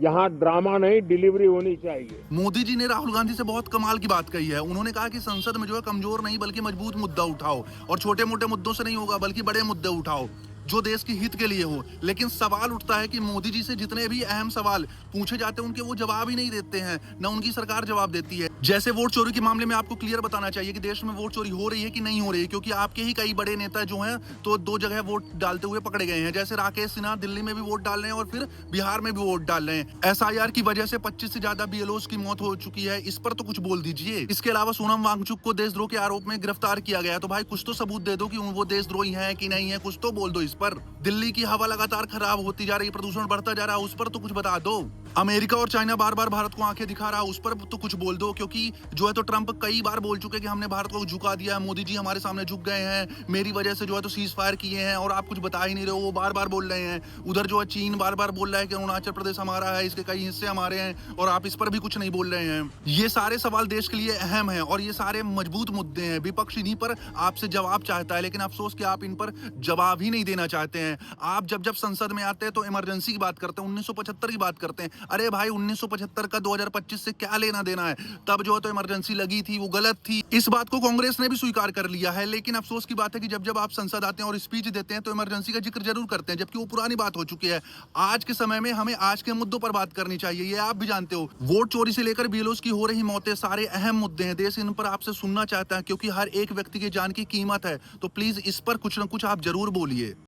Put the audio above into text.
यहाँ ड्रामा नहीं, डिलीवरी होनी चाहिए। मोदी जी ने राहुल गांधी से बहुत कमाल की बात कही है। उन्होंने कहा कि संसद में जो है कमजोर नहीं बल्कि मजबूत मुद्दा उठाओ, और छोटे मोटे मुद्दों से नहीं होगा बल्कि बड़े मुद्दे उठाओ जो देश के हित के लिए हो। लेकिन सवाल उठता है कि मोदी जी से जितने भी अहम सवाल पूछे जाते हैं उनके वो जवाब ही नहीं देते हैं, न उनकी सरकार जवाब देती है। जैसे वोट चोरी के मामले में आपको क्लियर बताना चाहिए कि देश में वोट चोरी हो रही है कि नहीं हो रही है, क्योंकि आपके ही कई बड़े नेता जो हैं तो दो जगह वोट डालते हुए पकड़े गए हैं। जैसे राकेश सिन्हा दिल्ली में भी वोट डाल रहे हैं और फिर बिहार में भी वोट डाल रहे हैं। एसआईआर की वजह से 25 से ज्यादा बीएलओस की मौत हो चुकी है। इस पर तो कुछ बोल दीजिए। इसके अलावा सोनम वांगचुक को देशद्रोह के आरोप में गिरफ्तार किया गया, तो भाई कुछ तो सबूत दे दो कि वो देशद्रोही हैं कि नहीं है, कुछ तो बोल दो इस पर। दिल्ली की हवा लगातार खराब होती जा रही है, प्रदूषण बढ़ता जा रहा है, उस पर तो कुछ बता दो। अमेरिका और चाइना बार बार भारत को आंखें दिखा रहा है, उस पर तो कुछ बोल दो, क्योंकि जो है तो ट्रंप कई बार बोल चुके कि हमने भारत को झुका दिया है, मोदी जी हमारे सामने झुक गए हैं, मेरी वजह से जो है तो सीज फायर किए हैं, और आप कुछ बता ही नहीं रहे हो। वो बार बार बोल रहे हैं। उधर जो है चीन बार बार बोल रहा है कि अरुणाचल प्रदेश हमारा है, इसके कई हिस्से हमारे हैं, और आप इस पर भी कुछ नहीं बोल रहे हैं। ये सारे सवाल देश के लिए अहम है और ये सारे मजबूत मुद्दे हैं। विपक्ष इन्हीं पर आपसे जवाब चाहता है, लेकिन अफसोस कि आप इन पर जवाब ही नहीं देना चाहते हैं। आप जब जब संसद में आते हैं तो इमरजेंसी की बात करते हैं, 1975 की बात करते हैं। अरे भाई 1975 का 2025 से क्या लेना देना है? तब जो है तो इमरजेंसी लगी थी, वो गलत थी। इस बात को कांग्रेस ने भी स्वीकार कर लिया है। लेकिन अफसोस की बात है कि जब जब आप संसद आते हैं और स्पीच देते हैं तो इमरजेंसी का जिक्र जरूर करते हैं, जबकि वो पुरानी बात हो चुकी है। आज के समय में हमें आज के मुद्दों पर बात करनी चाहिए, ये आप भी जानते हो। वोट चोरी से लेकर बीएलओस की हो रही मौतें सारे अहम मुद्दे हैं। देश इन पर आपसे सुनना चाहता है, क्योंकि हर एक व्यक्ति की जान की कीमत है। तो प्लीज इस पर कुछ ना कुछ आप जरूर बोलिए।